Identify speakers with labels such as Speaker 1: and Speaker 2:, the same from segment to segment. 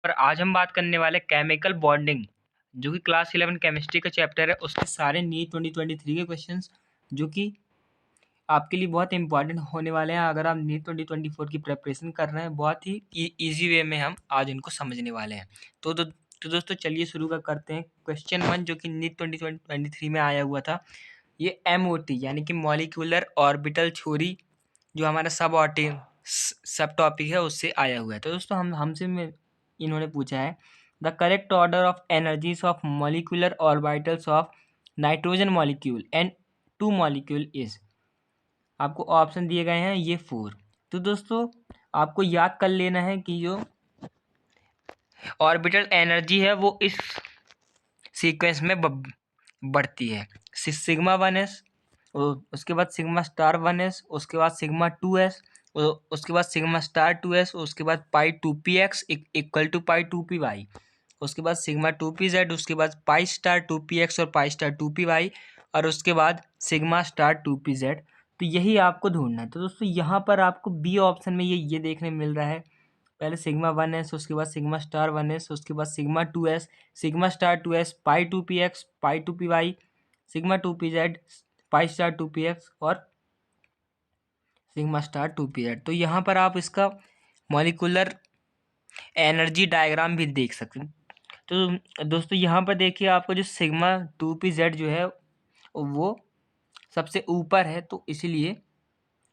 Speaker 1: पर आज हम बात करने वाले केमिकल बॉन्डिंग, जो कि क्लास 11 केमिस्ट्री का चैप्टर है, उसके सारे नीट 2023 के क्वेश्चंस जो कि आपके लिए बहुत इंपॉर्टेंट होने वाले हैं। अगर आप नीट 2024 की प्रिपरेशन कर रहे हैं, बहुत ही ईजी वे में हम आज इनको समझने वाले हैं। तो दोस्तों चलिए शुरू करते हैं। क्वेश्चन 1 जो कि नीट 2023 में आया हुआ था, ये MOT यानी कि मॉलिक्यूलर ऑर्बिटल थ्योरी, जो हमारा सब टॉपिक है, उससे आया हुआ है। तो दोस्तों इन्होंने पूछा है the correct order of energies of molecular orbitals of nitrogen molecule and 2 molecule is. आपको ऑप्शन दिए गए हैं ये 4। तो दोस्तों आपको याद कर लेना है कि जो ऑर्बिटल एनर्जी है वो इस सीक्वेंस में बढ़ती है। सिग्मा 1s, उसके बाद सिग्मा स्टार 1s, उसके बाद सिग्मा 2s, उसके बाद सिग्मा स्टार 2s, उसके बाद पाई 2px equal to pi 2py, उसके बाद सिग्मा 2pz, उसके बाद पाई स्टार 2px और पाई स्टार 2py, और उसके बाद सिग्मा स्टार 2pz। तो यही आपको ढूंढना है। तो दोस्तों यहाँ पर आपको बी ऑप्शन में ये देखने मिल रहा है। पहले सिग्मा 1s, उसके बाद सिग्मा स्टार 1s, उसके बाद sigma 2s, sigma star 2s, पाई 2px, पाई 2py, sigma 2pz, pi star 2px और सिग्मा स्टार 2pz। तो यहाँ पर आप इसका मॉलिक्यूलर एनर्जी डायग्राम भी देख सकते हैं। तो दोस्तों यहाँ पर देखिए, आपको जो सिग्मा 2pz जो है वो सबसे ऊपर है, तो इसीलिए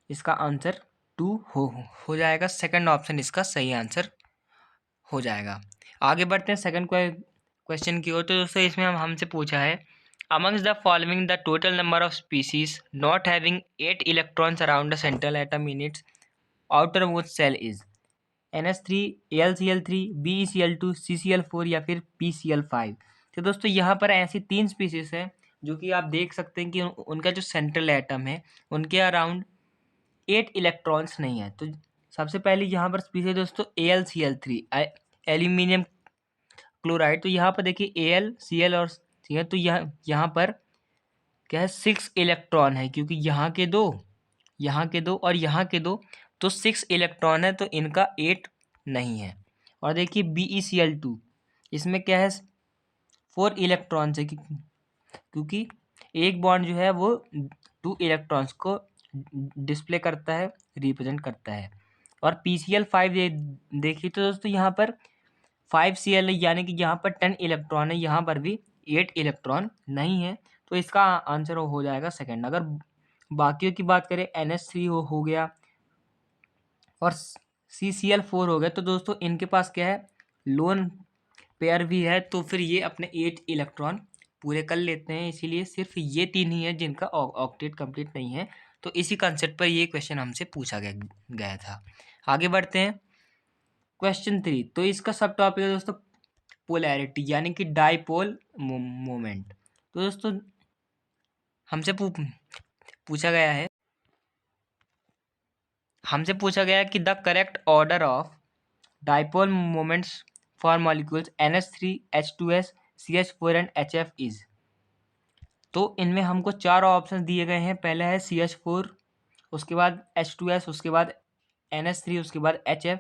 Speaker 1: इसका आंसर 2 हो जाएगा। सेकंड ऑप्शन इसका सही आंसर हो जाएगा। आगे बढ़ते हैं सेकंड क्वेश्चन की ओर। तो दोस्तों इसमें हमसे पूछा है amongst the following the total number of species not having 8 electrons around the central atom in its outer most shell is NH3, AlCl3, BeCl2, CCl4 या फिर PCl5। तो दोस्तों यहाँ पर ऐसी 3 स्पीसीज हैं जो कि आप देख सकते हैं कि उनका जो सेंट्रल एटम है उनके अराउंड 8 इलेक्ट्रॉन्स नहीं है। तो सबसे पहले यहाँ पर स्पीसीज दोस्तों AlCl3, एल्यूमिनियम क्लोराइड। तो यहाँ पर देखिए Al, Cl और Cl, तो यहाँ पर क्या है 6 इलेक्ट्रॉन है, क्योंकि यहाँ के दो और यहाँ के दो, तो 6 इलेक्ट्रॉन है, तो इनका 8 नहीं है। और देखिए BeCl2, इसमें क्या है 4 इलेक्ट्रॉन्स है, क्योंकि एक बॉन्ड जो है वो 2 इलेक्ट्रॉन्स को डिस्प्ले करता है, रिप्रेजेंट करता है। और PCl5 देखिए तो दोस्तों यहाँ पर 5Cl है, यानी कि यहाँ पर 10 इलेक्ट्रॉन है, यहाँ पर भी 8 इलेक्ट्रॉन नहीं है। तो इसका आंसर हो जाएगा सेकंड। अगर बाकियों की बात करें NH3 हो गया और CCl4 हो गया, तो दोस्तों इनके पास क्या है लोन पेयर भी है, तो फिर ये अपने 8 इलेक्ट्रॉन पूरे कर लेते हैं। इसीलिए सिर्फ ये 3 ही है जिनका ऑक्टेट कंप्लीट नहीं है। तो इसी कंसेप्ट पर ये क्वेश्चन हमसे पूछा गया था। आगे बढ़ते हैं क्वेश्चन 3। तो इसका सब टॉपिक है दोस्तों पोलैरिटी, यानी कि डाइपोल मोमेंट। तो दोस्तों हमसे पूछा गया है कि the correct order of dipole moments for molecules NH3, H2s, CH4 and HF is. तो इनमें हमको 4 ऑप्शन दिए गए हैं। पहला है CH4, उसके बाद H2s, उसके बाद NH3, उसके बाद HF,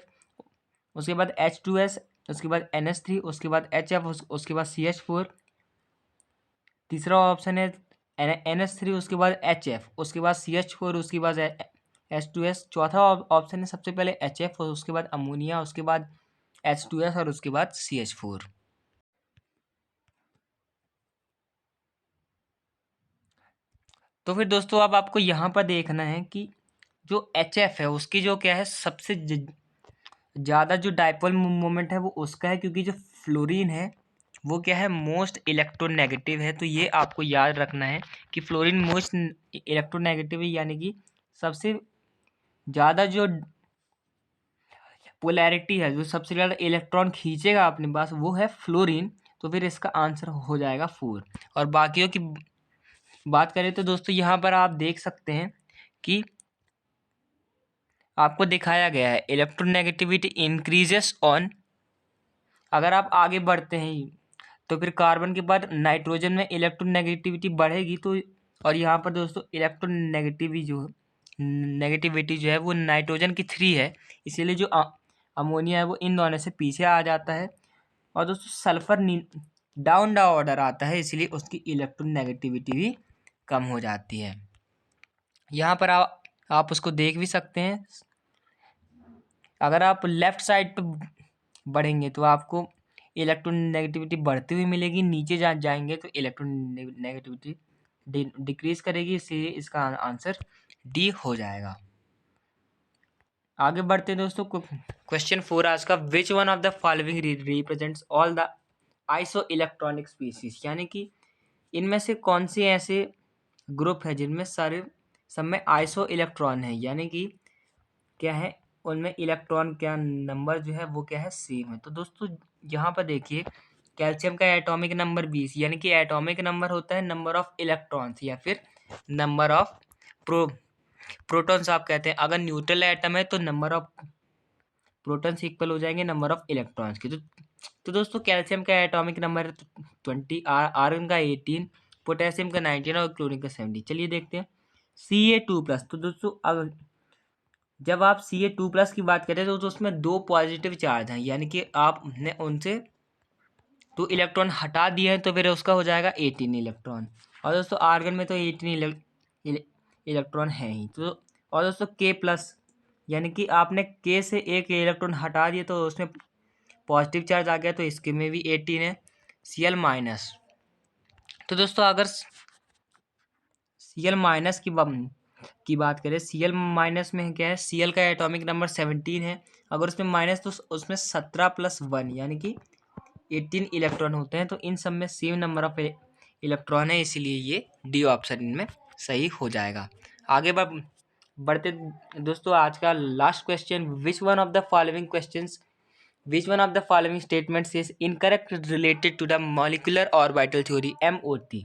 Speaker 1: उसके बाद H2s, उसके बाद NH3, उसके बाद HF, उसके बाद CH4। तीसरा ऑप्शन है NH3, उसके बाद HF, उसके बाद CH4, उसके बाद H2s। चौथा ऑप्शन है सबसे पहले HF, और उसके बाद अमोनिया, उसके बाद H2s और उसके बाद CH4। तो फिर दोस्तों अब आपको यहाँ पर देखना है कि जो HF है उसकी जो क्या है सबसे ज़्यादा जो डाइपोल मोमेंट है वो उसका है, क्योंकि जो फ्लोरीन है वो क्या है मोस्ट इलेक्ट्रोनेगेटिव है। तो ये आपको याद रखना है कि फ्लोरीन मोस्ट इलेक्ट्रोनेगेटिव है, यानी कि सबसे ज़्यादा जो पोलैरिटी है, जो सबसे ज़्यादा इलेक्ट्रॉन खींचेगा अपने पास, वो है फ्लोरीन। तो फिर इसका आंसर हो जाएगा 4। और बाकियों की बात करें तो दोस्तों यहाँ पर आप देख सकते हैं कि आपको दिखाया गया है इलेक्ट्रोनेगेटिविटी इंक्रीजेस ऑन। अगर आप आगे बढ़ते हैं तो फिर कार्बन के बाद नाइट्रोजन में इलेक्ट्रोनेगेटिविटी बढ़ेगी। तो और यहाँ पर दोस्तों नेगेटिविटी जो है वो नाइट्रोजन की 3 है, इसीलिए जो अमोनिया है वो इन दोनों से पीछे आ जाता है। और दोस्तों सल्फर डाउन द ऑर्डर आता है, इसलिए उसकी इलेक्ट्रोनेगेटिविटी भी कम हो जाती है। यहाँ पर आप उसको देख भी सकते हैं। अगर आप लेफ्ट साइड पे बढ़ेंगे तो आपको इलेक्ट्रोनेगेटिविटी बढ़ती हुई मिलेगी, नीचे जाएंगे तो इलेक्ट्रोनेगेटिविटी डिक्रीज करेगी, इसलिए इसका आंसर डी हो जाएगा। आगे बढ़ते हैं दोस्तों। क्वेश्चन 4 आज का, विच one of the following represents all the iso electronic species, यानी कि इनमें से कौन से ऐसे ग्रुप है जिनमें सारे सब में आइसो इलेक्ट्रॉन है, यानी कि क्या है उनमें इलेक्ट्रॉन क्या नंबर जो है वो क्या है सेम है। तो दोस्तों यहाँ पर देखिए, कैल्शियम का एटॉमिक नंबर 20, यानी कि एटॉमिक नंबर होता है नंबर ऑफ इलेक्ट्रॉन्स या फिर नंबर ऑफ प्रोटॉन्स आप कहते हैं। अगर न्यूट्रल एटम है तो नंबर ऑफ प्रोटॉन्स इक्वल हो जाएंगे नंबर ऑफ इलेक्ट्रॉन्स के। तो दोस्तों कैल्शियम का एटॉमिक नंबर है 20, आर्गन का 18, पोटेशियम का 19 और क्लोरीन का 70। चलिए देखते हैं Ca2+। तो दोस्तों अगर जब आप Ca2+ की बात करें तो उसमें 2 पॉजिटिव चार्ज हैं, यानी कि आपने उनसे 2 इलेक्ट्रॉन हटा दिए हैं, तो फिर उसका हो जाएगा 18 इलेक्ट्रॉन। और दोस्तों आर्गन में तो 18 इलेक्ट्रॉन है ही। तो और दोस्तों K+, यानी कि आपने K से एक इलेक्ट्रॉन हटा दिया तो उसमें पॉजिटिव चार्ज आ गया, तो इसके में भी 18 है। Cl-। तो दोस्तों अगर Cl- की बात करें, Cl- में क्या है, Cl का एटॉमिक नंबर 17 है। अगर उसमें माइनस तो उसमें 17+1 यानी कि 18 इलेक्ट्रॉन होते हैं। तो इन सब में सेम नंबर ऑफ इलेक्ट्रॉन है, इसीलिए ये डी ऑप्शन इनमें सही हो जाएगा। आगे बढ़ते दोस्तों, आज का last question, which one of the following statements is incorrect related to the molecular orbital theory MOT।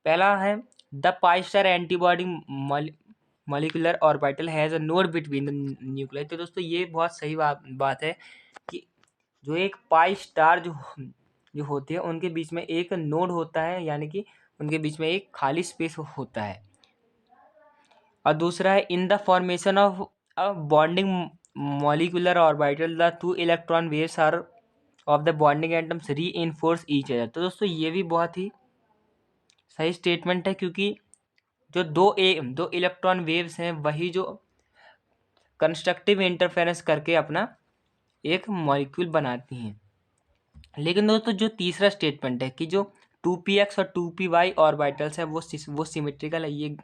Speaker 1: पहला है, the pi star antibonding molecular orbital has a node between the nucleus. तो दोस्तों ये बहुत सही बात है कि जो एक पाई स्टार जो होती है उनके बीच में एक नोड होता है, यानी कि उनके बीच में एक खाली स्पेस होता है। और दूसरा है, in the formation of a bonding molecular orbital the 2 electron waves are of the bonding atoms reinforce each other. तो दोस्तों ये भी बहुत ही सही स्टेटमेंट है, क्योंकि जो दो इलेक्ट्रॉन वेव्स हैं वही जो कंस्ट्रक्टिव इंटरफेरेंस करके अपना एक मॉलिक्यूल बनाती हैं। लेकिन दोस्तों जो तीसरा स्टेटमेंट है कि जो 2px और 2py ऑर्बिटल्स है वो सिमेट्रिकल है, ये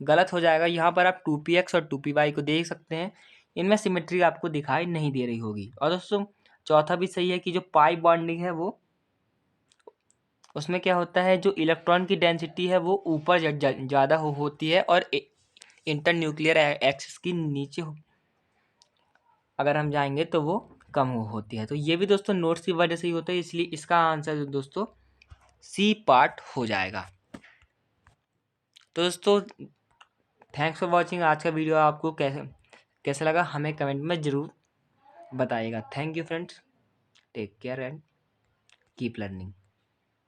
Speaker 1: गलत हो जाएगा। यहाँ पर आप 2px और 2py को देख सकते हैं, इनमें सिमेट्री आपको दिखाई नहीं दे रही होगी। और दोस्तों चौथा भी सही है कि जो पाई बॉन्डिंग है वो उसमें क्या होता है, जो इलेक्ट्रॉन की डेंसिटी है वो ऊपर ज़्यादा होती है और इंटर न्यूक्लियर एक्सिस की नीचे अगर हम जाएंगे तो वो कम होती है। तो ये भी दोस्तों नोट्स की वजह से ही होता है, इसलिए इसका आंसर दोस्तों सी पार्ट हो जाएगा। तो दोस्तों थैंक्स फॉर वॉचिंग। आज का वीडियो आपको कैसा लगा हमें कमेंट में ज़रूर बताइएगा। Thank you friends, take care and keep learning.